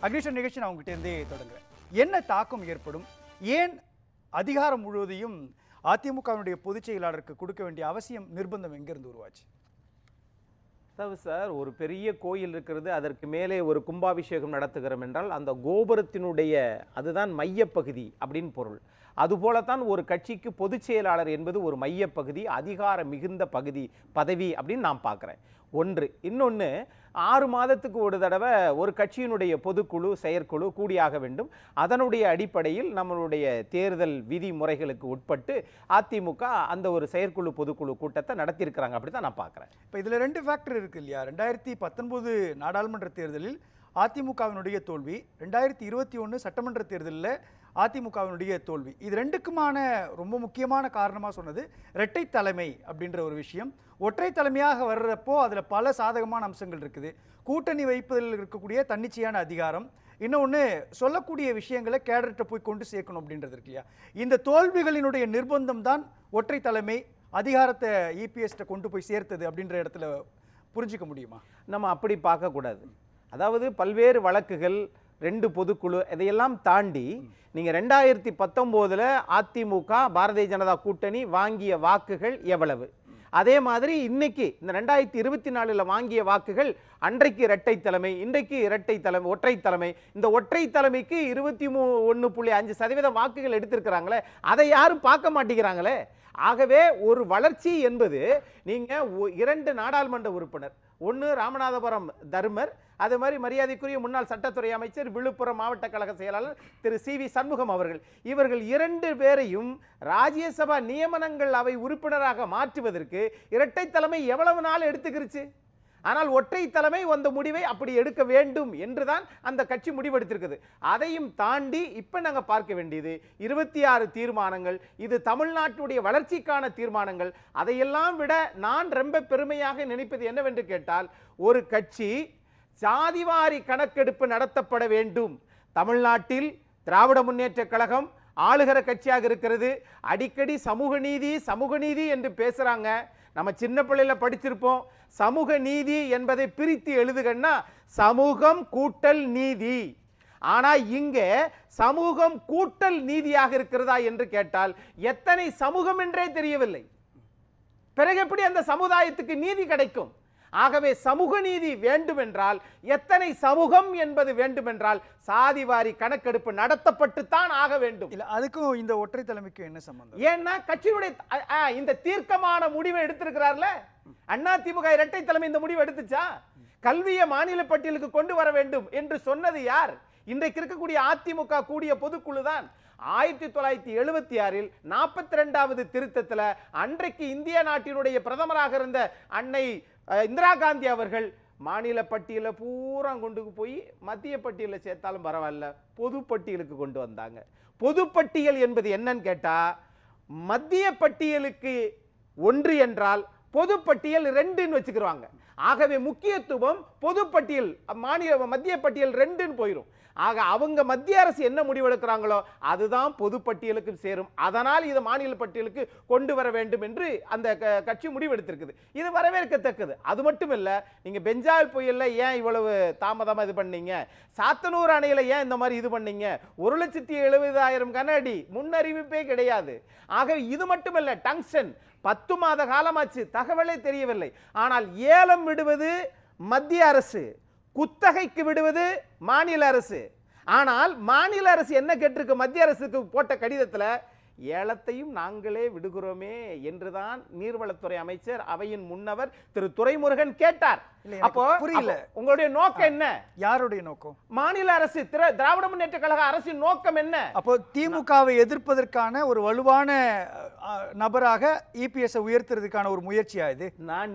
அக்னிஷன் நிகழ்ச்சி நான் உங்ககிட்ட இருந்தே தொடங்குறேன். என்ன தாக்கம் ஏற்படும்? ஏன் அதிகாரம் முழுவதையும் அதிமுகவினுடைய பொதுச் செயலாளருக்கு கொடுக்க வேண்டிய அவசியம், நிர்பந்தம் எங்கிருந்து உருவாச்சு? சார், ஒரு பெரிய கோயில் இருக்கிறது, அதற்கு மேலே ஒரு கும்பாபிஷேகம் நடத்துகிறோம் என்றால் அந்த கோபுரத்தினுடைய அதுதான் மையப்பகுதி அப்படின்னு பொருள். அதுபோலத்தான் ஒரு கட்சிக்கு பொதுச் செயலாளர் என்பது ஒரு மையப்பகுதி, அதிகார மிகுந்த பதவி அப்படின்னு நான் பார்க்குறேன். ஒன்று. இன்னொன்று, 6 மாதத்துக்கு ஒரு தடவை ஒரு கட்சியினுடைய பொதுக்குழு செயற்குழு கூடியாக வேண்டும். அதனுடைய அடிப்படையில் நம்மளுடைய தேர்தல் விதிமுறைகளுக்கு உட்பட்டு அதிமுக அந்த ஒரு செயற்குழு பொதுக்குழு கூட்டத்தை நடத்தியிருக்கிறாங்க. அப்படி தான் நான் பார்க்குறேன். இப்போ இதில் 2 ஃபேக்டர் இருக்குது இல்லையா? 2019 நாடாளுமன்ற தேர்தலில் அதிமுகவினுடைய தோல்வி, 2021 சட்டமன்ற தேர்தலில் அதிமுகவினுடைய தோல்வி. இது 2க்குமான ரொம்ப முக்கியமான காரணமாக சொன்னது இரட்டை தலைமை அப்படின்ற ஒரு விஷயம். ஒற்றை தலைமையாக வர்றப்போ அதில் பல சாதகமான அம்சங்கள் இருக்குது. கூட்டணி வைப்பதில் இருக்கக்கூடிய தன்னிச்சையான அதிகாரம், இன்னொன்று சொல்லக்கூடிய விஷயங்களை கேடர்கிட்ட போய் கொண்டு சேர்க்கணும் அப்படின்றது இருக்கு இல்லையா? இந்த தோல்விகளினுடைய நிர்பந்தம் தான் ஒற்றை தலைமை அதிகாரத்தை இபிஎஸ்ட கொண்டு போய் சேர்த்தது அப்படின்ற இடத்துல புரிஞ்சிக்க முடியுமா? நம்ம அப்படி பார்க்கக்கூடாது. அதாவது பல்வேறு வழக்குகள், 2 பொதுக்குழு, இதையெல்லாம் தாண்டி நீங்கள் 2019 அதிமுக பாரதிய ஜனதா கூட்டணி வாங்கிய வாக்குகள் எவ்வளவு, அதே மாதிரி இன்னைக்கு இந்த 2024 வாங்கிய வாக்குகள், அன்றைக்கு இரட்டை தலைமை, இன்றைக்கு ஒற்றை தலைமை. இந்த ஒற்றை தலைமைக்கு 21.5% வாக்குகள் எடுத்திருக்கிறாங்களே, அதை யாரும் பார்க்க மாட்டேங்கிறாங்களே. ஆகவே ஒரு வளர்ச்சி என்பது, நீங்க 2 நாடாளுமன்ற உறுப்பினர், ஒன்று ராமநாதபுரம் தர்மர், அதே மாதிரி மரியாதைக்குரிய முன்னாள் சட்டத்துறை அமைச்சர், விழுப்புரம் மாவட்ட கழக செயலாளர் திரு CV சண்முகம் அவர்கள், இவர்கள் 2 பேரையும் ராஜ்யசபா நியமனங்கள் அவை உறுப்பினராக மாற்றுவதற்கு இரட்டை தலைமை எவ்வளவு நாள் எடுத்துக்கிருச்சு? ஆனால் ஒற்றை தலைமை அந்த முடிவை அப்படி எடுக்க வேண்டும் என்றுதான் அந்த கட்சி முடிவெடுத்திருக்குது. அதையும் தாண்டி இப்ப நாங்க பார்க்க வேண்டியது 26 தீர்மானங்கள். இது தமிழ்நாட்டுடைய வளர்ச்சிக்கான தீர்மானங்கள். அதையெல்லாம் விட நான் ரொம்ப பெருமையாக நினைப்பது என்னவென்று கேட்டால், ஒரு கட்சி சாதிவாரி கணக்கெடுப்பு நடத்தப்பட வேண்டும். தமிழ்நாட்டில் திராவிட முன்னேற்ற கழகம் ஆளுகிற கட்சியாக இருக்கிறது. அடிக்கடி சமூக நீதி என்று பேசுறாங்க. நம்ம சின்ன பிள்ளையில படிச்சிருப்போம், சமூக நீதி என்பதை பிரித்து எழுதுகன்னா சமூகம் கூட்டல் நீதி. ஆனா இங்க சமூகம் கூட்டல் நீதியாக இருக்கிறதா என்று கேட்டால் எத்தனை சமூகம் என்றே தெரியவில்லை. பிறகு எப்படி அந்த சமுதாயத்துக்கு நீதி கிடைக்கும்? ஆகவே சமூக நீதி வேண்டுமென்றால், எத்தனை சமூகம் என்பது வேண்டுமென்றால் சாதிவாரி கணக்கெடுப்பு நடத்தப்பட்டுத்தான் ஆக வேண்டும். இல்ல, அதுக்கும் இந்த ஒற்றை தலைமைக்கும் என்ன சம்பந்தம்? ஏன்னா கட்சியுடைய இந்த தீர்க்கமான முடிவை எடுத்திருக்கிறார்ல அதிமுக. இரட்டை தலைமை இந்த முடிவு எடுத்துச்சா? கல்வியை மாநில பட்டியலுக்கு கொண்டு வர வேண்டும் என்று சொன்னது யார்? இன்றைக்கு இருக்கக்கூடிய அதிமுக கூடிய பொதுக்குழு தான். 1976 42வது திருத்தத்தில் அன்றைக்கு இந்திய நாட்டினுடைய பிரதமராக இருந்த அன்னை இந்திரா காந்தி அவர்கள் மாநில பட்டியல பூரா கொண்டு போய் மத்திய பட்டியலில் சேர்த்தாலும் பரவாயில்ல, பொது பட்டியலுக்கு கொண்டு வந்தாங்க. பொது பட்டியல் என்பது என்னன்னு கேட்டா, மத்திய பட்டியலுக்கு 1 என்றால் பொது பட்டியல் 2ன்னு வச்சுக்கிறாங்க. ஆகவே முக்கியத்துவம் பொது பட்டியல், மத்திய பட்டியல் 2ன்னு போயிடும். ஆக அவங்க மத்திய அரசு என்ன முடிவெடுக்கிறாங்களோ அதுதான் பொது பட்டியலுக்கு சேரும். அதனால் இது மாநில பட்டியலுக்கு கொண்டு வர வேண்டும் என்று அந்த கட்சி முடிவெடுத்திருக்குது. இது வரவேற்கத்தக்கது. அது மட்டும் இல்ல, நீங்க பெஞ்சால் புயல்ல ஏன் இவ்வளவு தாமதமா இது பண்ணீங்க, சாத்தனூர் அணையில ஏன் இந்த மாதிரி இது பண்ணீங்க, 1,70,000 கன அடி முன்னறிவிப்பே கிடையாது. ஆக இது மட்டுமல்ல, டங்ஸ்டன் 10 மாத காலமாச்சு, தகவலே தெரியவில்லை. ஆனால் ஏலம் விடுவது மத்திய அரசு, குத்தகைக்கு விடுவது மாநில அரசு. ஆனால் மாநில அரசு என்ன கேட்டிருக்கு? மத்திய அரசுக்கு போட்ட கடிதத்தில் ஏலத்தையும் நாங்களே விடுகிறோமே என்றுதான் நீர்வளத்துறை அமைச்சர் அவையின் முன்னவர் திரு துரைமுருகன் கேட்டார். அப்போ புரியல, உங்களுடைய நோக்கம் என்ன? யாருடைய நோக்கம்? மாநில அரசு, திராவிட முன்னேற்ற கழக அரசின் நோக்கம் என்ன? அப்போ திமுகவை எதிர்ப்பதற்கான ஒரு வலுவான நபராக இபிஎஸ் உயர்த்துறதுக்கான ஒரு முயற்சியா இது?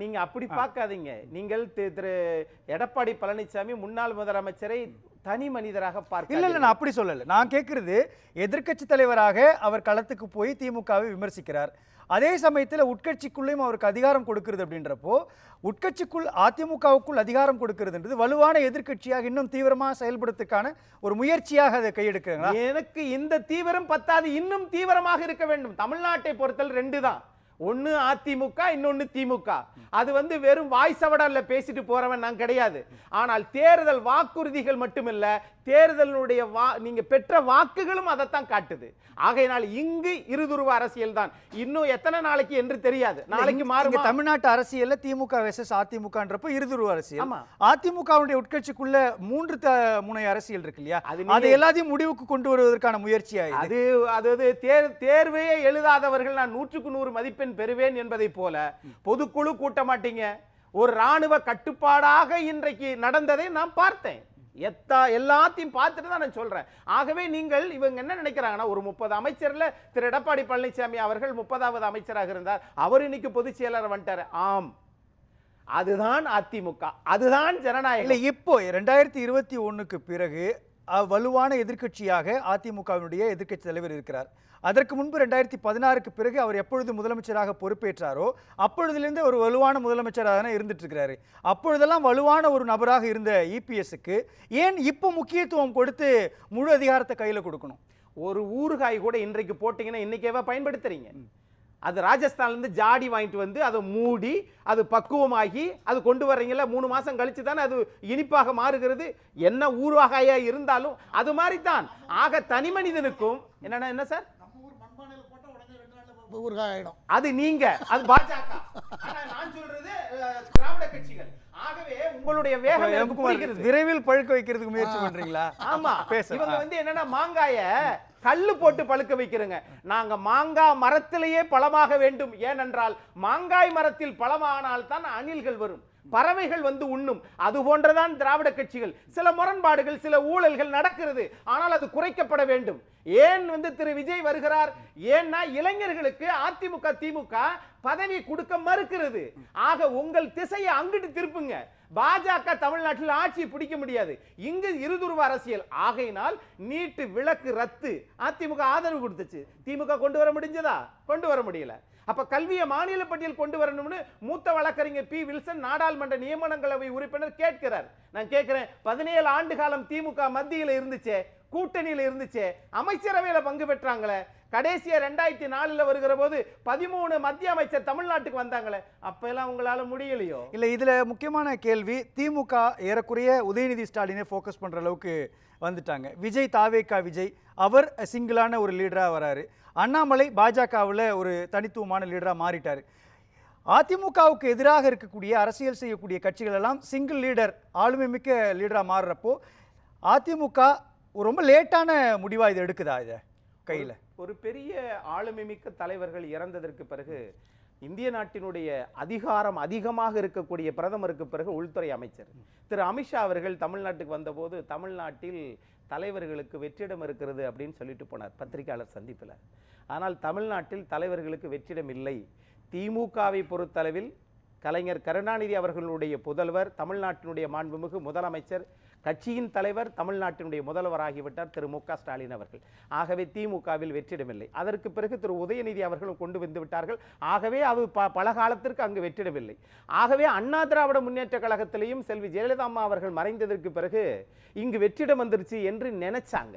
நீங்க அப்படி பார்க்காதீங்க. நீங்கள் திரு எடப்பாடி பழனிசாமி முன்னாள் முதலமைச்சரை தனி மனிதராக பார்க்க இல்ல, நான் அப்படி சொல்லல. நான் கேட்கிறது, எதிர்க்கட்சி தலைவராக அவர் களத்துக்கு போய் திமுகவை விமர்சிக்கிறார். அதே சமயத்தில் உட்கட்சிக்குள்ளேயும் அவருக்கு அதிகாரம் கொடுக்கிறது. அப்படின்றப்போ உட்கட்சிக்குள் அதிமுகவுக்குள் அதிகாரம் கொடுக்கிறதுன்றது வலுவான எதிர்க்கட்சியாக இன்னும் தீவிரமாக செயல்படுறதுக்கான ஒரு முயற்சியாக அதை கையெடுக்கிறாங்க. எனக்கு இந்த தீவிரம் பத்தாது, இன்னும் தீவிரமாக இருக்க வேண்டும். தமிழ்நாட்டை பொறுத்தல் 2 தான். ஒன்னு அதிமுக, இன்னொன்னு திமுக. அது வெறும் வாய் சவடால பேசிட்டு போறவன் நான் கிடையாது. ஆனால் தேர்தல் வாக்குறுதிகள் மட்டுமில்ல, தேர்தலுடைய நீங்க பெற்ற வாக்குகளும் அதைத்தான் காட்டுது. ஆகையினால் இங்கு இருதுருவ அரசியல் தான். இன்னும் எத்தனை நாளைக்கு என்று தெரியாது. நாளைக்கு மாறும். தமிழ்நாட்டு அரசியல்ல திமுக வெர்சஸ் அதிமுகன்றப்ப இருதுருவ அரசியல். அதிமுகவுடைய உட்கட்சிக்குள்ள 3 முனை அரசியல் இருக்கு இல்லையா, அது எல்லாத்தையும் முடிவுக்கு கொண்டு வருவதற்கான முயற்சியா? அது தேர்வையே எழுதாதவர்கள் நான் 100க்கு 100 மதிப்பெண் பெறுவேன் என்பதை போல பொதுக்குழு கூட்ட மாட்டீங்க. ஒரு ராணுவ கட்டுப்பாடாக இன்றைக்கு நடந்ததை நான் பார்த்தேன். எல்லாத்தையும் பார்த்துட்டு தான் நான் சொல்றேன். ஆகவே நீங்கள் இவங்க என்ன நினைக்கிறாங்கன்னா, ஒரு 30 அமைச்சர்ல திரு எடப்பாடி பழனிசாமி அவர்கள் 30வது அமைச்சராக இருந்தார். அவர் இன்னைக்கு பொதுச் செயலர் வந்துட்டாரு. ஆம், அதுதான் அதிமுக, அதுதான் ஜனநாயகம். இப்போ 2021க்கு பிறகு வலுவான எதிர்க்கட்சியாக அதிமுகவினுடைய எதிர்க்கட்சி தலைவர் இருக்கிறார். அதற்கு முன்பு 2016க்கு பிறகு அவர் எப்பொழுது முதலமைச்சராக பொறுப்பேற்றாரோ அப்பொழுதிலிருந்து ஒரு வலுவான முதலமைச்சராக தானே இருந்துட்டு இருக்கிறாரு. அப்பொழுதெல்லாம் வலுவான ஒரு நபராக இருந்த இபிஎஸ்க்கு ஏன் இப்போ முக்கியத்துவம் கொடுத்து முழு அதிகாரத்தை கையில கொடுக்கணும்? ஒரு ஊறுகாய் கூட இன்றைக்கு போட்டீங்கன்னா இன்னைக்கேவா பயன்படுத்துறீங்க? அது ராஜஸ்தான்ல ஜாடி வாங்கிட்டு அதை மூடி அது பக்குவமாகி அது கொண்டு வர்றீங்கல்ல, 3 மாசம் கழிச்சு தானே அது இனிப்பாக மாறுகிறது. என்ன ஊறுகாயா இருந்தாலும் அது மாதிரி தான். ஆக தனி மனிதனுக்கும் என்ன சார் அது நீங்க, அது பாஜக, நான் சொல்றது திராவிட கட்சிகள். ஆகவே உங்களுடைய வேகம் விரைவில் பழுக்க வைக்கிறதுக்கு முயற்சி பண்றீங்களா? ஆமா, இவங்க என்னன்னா மாங்காய கல்லு போட்டு பழுக்க வைக்கிறங்க. நாங்க மாங்காய் மரத்திலேயே பழமாக வேண்டும். ஏனென்றால் மாங்காய் மரத்தில் பழமானால் தான் அணில்கள் வரும், பறவைகள் உண்ணும். அது போன்றதான் திராவிட கட்சிகள். சில முரண்பாடுகள், சில ஊழல்கள் நடக்கிறது. ஆனால் அது குறைக்கப்பட வேண்டும். ஏன் திரு விஜய் வருகிறார்? ஏன்னா இளைஞர்களுக்கு அதிமுக திமுக பதவி கொடுக்க மறுக்கிறது. ஆக உங்கள் திசையை அங்கிட்டு திருப்புங்க. பாஜக தமிழ்நாட்டில் ஆட்சி பிடிக்க முடியாது. இங்கு இருதுருவ அரசியல். ஆகையினால் நீட்டு விலக்கு ரத்து. அதிமுக ஆதரவு கொடுத்துச்சு, திமுக கொண்டு வர முடிஞ்சதா? கொண்டு வர முடியல. அப்ப கல்வியை மாநில பட்டியல் கொண்டு வரணும்னு மூத்த வழக்கறிஞர் பி வில்சன் நாடாளுமன்ற நியமனங்களவை உறுப்பினர் கேட்கிறார். நான் கேட்கிறேன், 17 ஆண்டு காலம் திமுக மத்தியில் இருந்துச்சே, கூட்டணியில் இருந்துச்சே, அமைச்சரவையில பங்கு பெற்றாங்களே, கடைசியா 2004 வருகிற போது 13 மத்திய அமைச்சர் தமிழ்நாட்டுக்கு வந்தாங்களே, அப்ப எல்லாம் உங்களால முடியலையோ? இல்ல, இதுல முக்கியமான கேள்வி, திமுக ஏறக்குறைய உதயநிதி ஸ்டாலினை போக்கஸ் பண்ற அளவுக்கு வந்துட்டாங்க. விஜய் தாவேகா விஜய் அவர் சிங்கிளான ஒரு லீடரா வராரு. அண்ணாமலை பாஜகவில் ஒரு தனித்துவமான லீடராக மாறிட்டார். அதிமுகவுக்கு எதிராக இருக்கக்கூடிய அரசியல் செய்யக்கூடிய கட்சிகள் எல்லாம் சிங்கிள் லீடர், ஆளுமை மிக்க லீடராக மாறுறப்போ அதிமுக ரொம்ப லேட்டான முடிவாக இது எடுக்குதா? இதை கையில் ஒரு பெரிய ஆளுமை மிக்க தலைவர்கள் இறந்ததற்கு பிறகு இந்திய நாட்டினுடைய அதிகாரம் அதிகமாக இருக்கக்கூடிய பிரதமருக்கு பிறகு உள்துறை அமைச்சர் திரு அமித்ஷா அவர்கள் தமிழ்நாட்டுக்கு வந்தபோது தமிழ்நாட்டில் தலைவர்களுக்கு வெற்றிடம் இருக்கிறது அப்படின்னு சொல்லிட்டு போனார் பத்திரிகையாளர் சந்திப்பில். ஆனால் தமிழ்நாட்டில் தலைவர்களுக்கு வெற்றிடம் இல்லை. திமுகவை பொறுத்தளவில் கலைஞர் கருணாநிதி அவர்களுடைய புதல்வர், தமிழ்நாட்டினுடைய மாண்புமிகு முதலமைச்சர், கட்சியின் தலைவர், தமிழ்நாட்டினுடைய முதல்வராகிவிட்டார் திரு மு க ஸ்டாலின் அவர்கள். ஆகவே திமுகவில் வெற்றிடமில்லை. அதற்கு பிறகு திரு உதயநிதி அவர்களும் கொண்டு வந்து விட்டார்கள். ஆகவே அது பல காலத்திற்கு அங்கு வெற்றிடமில்லை. ஆகவே அண்ணா திராவிட முன்னேற்ற கழகத்திலேயும் செல்வி ஜெயலலிதா அம்மா அவர்கள் மறைந்ததற்கு பிறகு இங்கு வெற்றிடம் வந்துருச்சு என்று நினைச்சாங்க.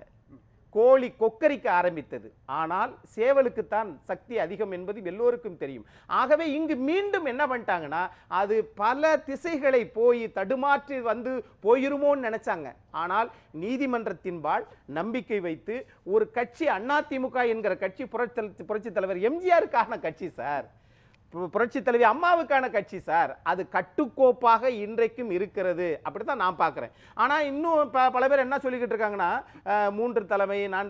கோழி கொக்கரிக்க ஆரம்பித்தது. ஆனால் சேவலுக்குத்தான் சக்தி அதிகம் என்பது எல்லோருக்கும் தெரியும். ஆகவே இங்கு மீண்டும் என்ன பண்ணிட்டாங்கன்னா, அது பல திசைகளை போய் தடுமாற்றி போயிருமோன்னு நினைச்சாங்க. ஆனால் நீதிமன்றத்தின்பால் நம்பிக்கை வைத்து ஒரு கட்சி, அதிமுக என்கிற கட்சி புரட்சி தலைவர் எம்ஜிஆருக்கான கட்சி சார், புரட்சி தலைவி அம்மாவுக்கான கட்சி சார், அது கட்டுக்கோப்பாக இன்றைக்கும் இருக்கிறது. அப்படித்தான் நான் பார்க்குறேன். ஆனால் இன்னும் பல பேர் என்ன சொல்லிக்கிட்டு இருக்காங்கன்னா, 3 தலைமை. நான்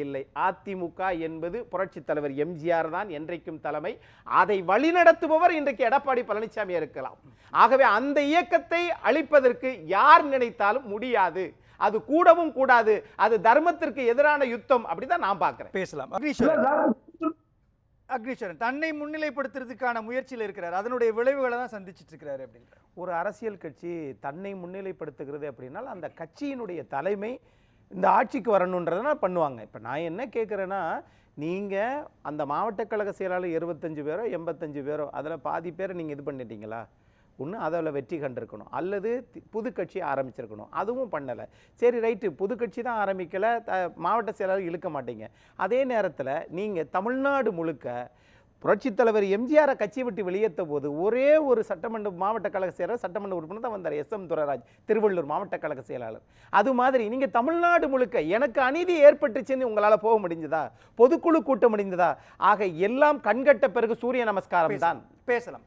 இல்லை, அதிமுக என்பது புரட்சி தலைவர் எம்ஜிஆர் தான் என்றைக்கும் தலைமை. அதை வழிநடத்துபவர் இன்றைக்கு எடப்பாடி பழனிசாமி இருக்கலாம். ஆகவே அந்த இயக்கத்தை அழிப்பதற்கு யார் நினைத்தாலும் முடியாது. அது கூடவும் கூடாது. அது தர்மத்திற்கு எதிரான யுத்தம். அப்படிதான் நான் பார்க்கிறேன். பேசலாம். அக்னீஸ்வரன் தன்னை முன்னிலைப்படுத்துறதுக்கான முயற்சியில் இருக்கிறார், அதனுடைய விளைவுகளை தான் சந்திச்சுட்டு இருக்கிறாரு அப்படின்ற ஒரு அரசியல் கட்சி தன்னை முன்னிலைப்படுத்துகிறது அப்படின்னால் அந்த கட்சியினுடைய தலைமை இந்த ஆட்சிக்கு வரணுன்றதுனா பண்ணுவாங்க. இப்போ நான் என்ன கேட்குறேன்னா, நீங்கள் அந்த மாவட்ட கழக செயலாளர் 25 பேரோ 85 பேரோ அதில் பாதி பேரை நீங்கள் இது பண்ணிட்டீங்களா? ஒன்று அதில் வெற்றி கண்டிருக்கணும், அல்லது புது கட்சி ஆரம்பிச்சிருக்கணும். அதுவும் பண்ணலை. சரி ரைட்டு, புது கட்சி தான் ஆரம்பிக்கலை, மாவட்ட செயலாளர் இழுக்க மாட்டீங்க. அதே நேரத்தில் நீங்கள் தமிழ்நாடு முழுக்க புரட்சித் தலைவர் எம்ஜிஆரை கட்சி விட்டு வெளியேற்ற போது ஒரே ஒரு சட்டமன்ற மாவட்ட கழக செயலர் சட்டமன்ற உறுப்பினர் தான் வந்தார், எஸ்.எம். துரைராஜ், திருவள்ளூர் மாவட்ட கழக செயலாளர். அது மாதிரி நீங்க தமிழ்நாடு முழுக்க எனக்கு அநீதி ஏற்பட்டுச்சுன்னு உங்களால போக முடிஞ்சதா? பொதுக்குழு கூட்ட முடிந்ததா? ஆக எல்லாம் கண்கட்ட பிறகு சூரிய நமஸ்காரம் தான். பேசலாம்.